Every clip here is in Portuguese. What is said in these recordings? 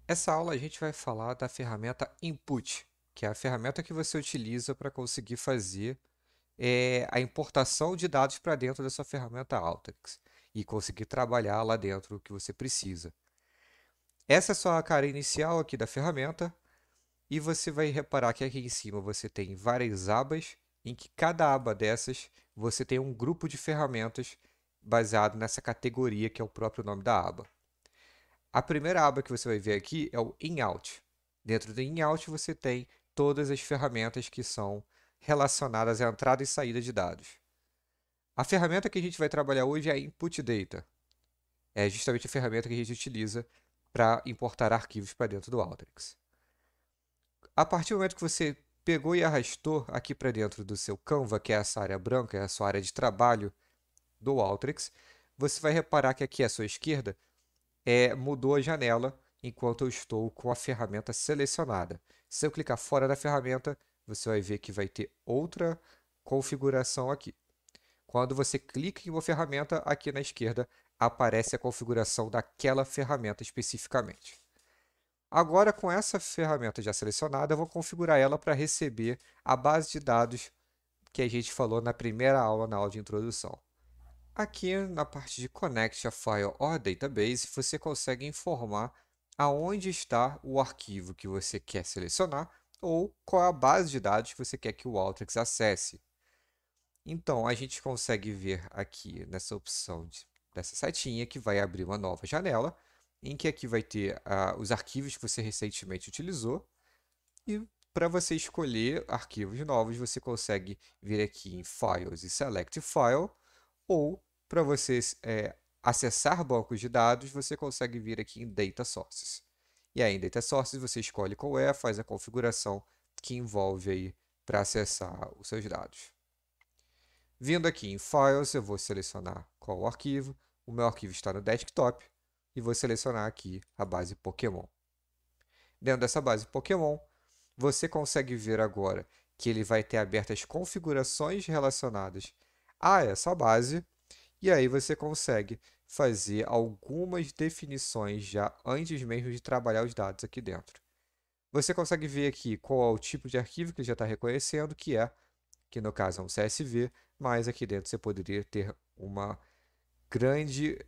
Essa aula a gente vai falar da ferramenta Input, que é a ferramenta que você utiliza para conseguir fazer a importação de dados para dentro da sua ferramenta Alteryx e conseguir trabalhar lá dentro o que você precisa. Essa é só a cara inicial aqui da ferramenta e você vai reparar que aqui em cima você tem várias abas, em que cada aba dessas você tem um grupo de ferramentas baseado nessa categoria que é o próprio nome da aba. A primeira aba que você vai ver aqui é o In-Out. Dentro do In-Out você tem todas as ferramentas que são relacionadas à entrada e saída de dados. A ferramenta que a gente vai trabalhar hoje é a Input Data. É justamente a ferramenta que a gente utiliza para importar arquivos para dentro do Alteryx. A partir do momento que você pegou e arrastou aqui para dentro do seu Canva, que é essa área branca, é a sua área de trabalho do Alteryx, você vai reparar que aqui à sua esquerda mudou a janela enquanto eu estou com a ferramenta selecionada. Se eu clicar fora da ferramenta, você vai ver que vai ter outra configuração aqui. Quando você clica em uma ferramenta, aqui na esquerda aparece a configuração daquela ferramenta especificamente. Agora, com essa ferramenta já selecionada, eu vou configurar ela para receber a base de dados que a gente falou na primeira aula, na aula de introdução. Aqui na parte de Connect a File or Database, você consegue informar aonde está o arquivo que você quer selecionar ou qual é a base de dados que você quer que o Alteryx acesse. Então, a gente consegue ver aqui nessa opção dessa setinha que vai abrir uma nova janela, em que aqui vai ter os arquivos que você recentemente utilizou. E para você escolher arquivos novos, você consegue vir aqui em Files e Select File, ou para você acessar bancos de dados, você consegue vir aqui em Data Sources. E aí em Data Sources você escolhe qual é, faz a configuração que envolve aí para acessar os seus dados. Vindo aqui em Files, eu vou selecionar qual o arquivo. O meu arquivo está no desktop e vou selecionar aqui a base Pokémon. Dentro dessa base Pokémon, você consegue ver agora que ele vai ter abertas configurações relacionadas a essa base, e aí você consegue fazer algumas definições já antes mesmo de trabalhar os dados aqui dentro. Você consegue ver aqui qual é o tipo de arquivo que ele já está reconhecendo, que no caso é um CSV, mas aqui dentro você poderia ter uma grande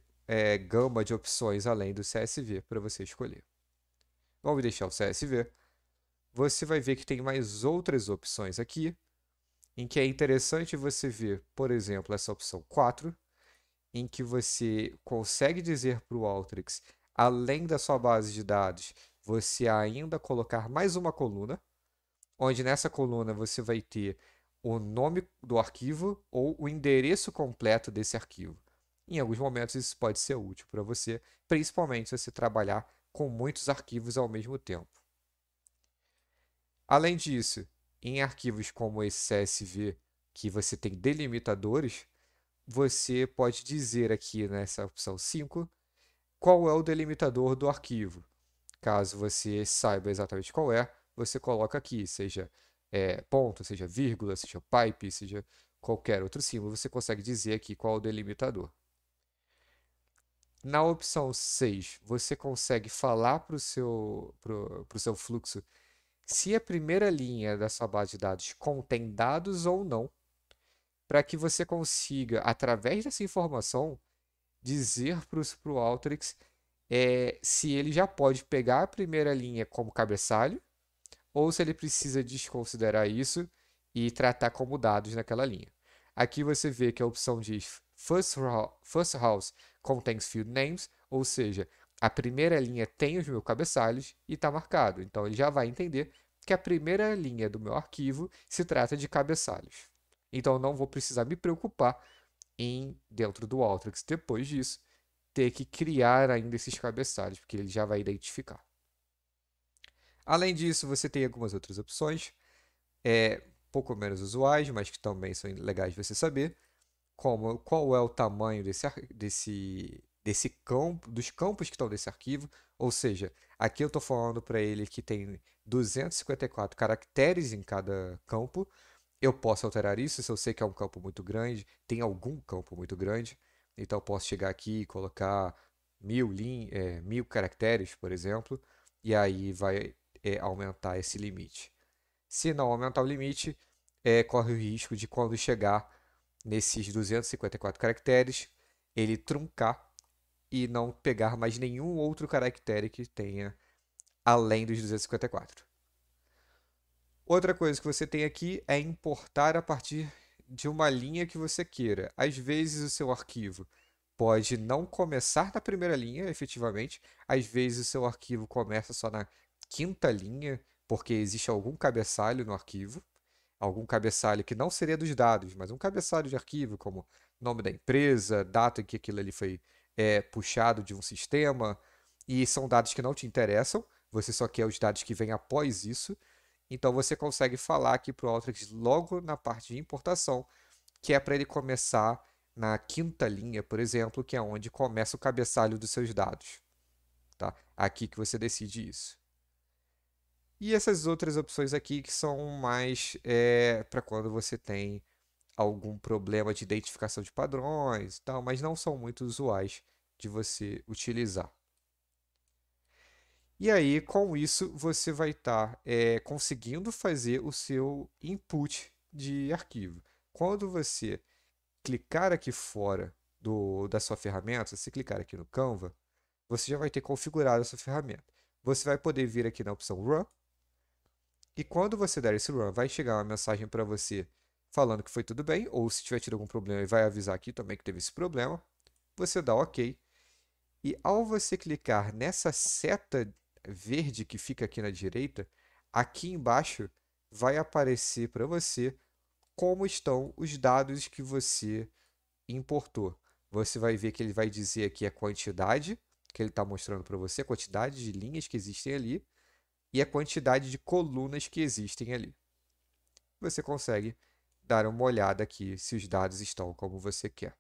gama de opções além do CSV para você escolher. Vamos deixar o CSV. Você vai ver que tem mais outras opções aqui, em que é interessante você ver, por exemplo, essa opção 4, em que você consegue dizer para o Alteryx, além da sua base de dados, você ainda colocar mais uma coluna, onde nessa coluna você vai ter o nome do arquivo ou o endereço completo desse arquivo. Em alguns momentos isso pode ser útil para você, principalmente se você trabalhar com muitos arquivos ao mesmo tempo. Além disso, em arquivos como esse CSV, que você tem delimitadores, você pode dizer aqui nessa opção 5 qual é o delimitador do arquivo. Caso você saiba exatamente qual é, você coloca aqui, seja ponto, seja vírgula, seja pipe, seja qualquer outro símbolo, você consegue dizer aqui qual é o delimitador. Na opção 6, você consegue falar para o seu fluxo se a primeira linha da sua base de dados contém dados ou não, para que você consiga, através dessa informação, dizer para o Alteryx se ele já pode pegar a primeira linha como cabeçalho ou se ele precisa desconsiderar isso e tratar como dados naquela linha. Aqui você vê que a opção diz First House contains field names, ou seja, a primeira linha tem os meus cabeçalhos e está marcado. Então ele já vai entender que a primeira linha do meu arquivo se trata de cabeçalhos. Então eu não vou precisar me preocupar em, dentro do Alteryx, depois disso, ter que criar ainda esses cabeçalhos, porque ele já vai identificar. Além disso, você tem algumas outras opções, pouco menos usuais, mas que também são legais de você saber, como qual é o tamanho desse campo, dos campos que estão nesse arquivo, ou seja, aqui eu estou falando para ele que tem 254 caracteres em cada campo. Eu posso alterar isso se eu sei que é um campo muito grande, tem algum campo muito grande, então eu posso chegar aqui e colocar 1000 caracteres, por exemplo. e aí vai aumentar esse limite. Se não aumentar o limite, corre o risco de quando chegar nesses 254 caracteres, ele truncar e não pegar mais nenhum outro caractere que tenha além dos 254. Outra coisa que você tem aqui é importar a partir de uma linha que você queira. Às vezes o seu arquivo pode não começar na primeira linha, efetivamente. Às vezes o seu arquivo começa só na quinta linha, porque existe algum cabeçalho no arquivo. Algum cabeçalho que não seria dos dados, mas um cabeçalho de arquivo, como nome da empresa, data em que aquilo ali foi puxado de um sistema, e são dados que não te interessam, você só quer os dados que vêm após isso. Então você consegue falar aqui para o Alteryx logo na parte de importação, que é para ele começar na quinta linha, por exemplo, que é onde começa o cabeçalho dos seus dados. Tá? Aqui que você decide isso. E essas outras opções aqui que são mais para quando você tem algum problema de identificação de padrões e tal, mas não são muito usuais de você utilizar. E aí, com isso, você vai estar conseguindo fazer o seu input de arquivo. Quando você clicar aqui fora da sua ferramenta, se clicar aqui no Canva, você já vai ter configurado a sua ferramenta. Você vai poder vir aqui na opção Run, e quando você der esse Run, vai chegar uma mensagem para você falando que foi tudo bem, ou se tiver tido algum problema, ele vai avisar aqui também que teve esse problema. Você dá OK. E ao você clicar nessa seta verde que fica aqui na direita, aqui embaixo vai aparecer para você como estão os dados que você importou. Você vai ver que ele vai dizer aqui a quantidade que ele está mostrando para você, a quantidade de linhas que existem ali e a quantidade de colunas que existem ali. Você consegue dar uma olhada aqui se os dados estão como você quer.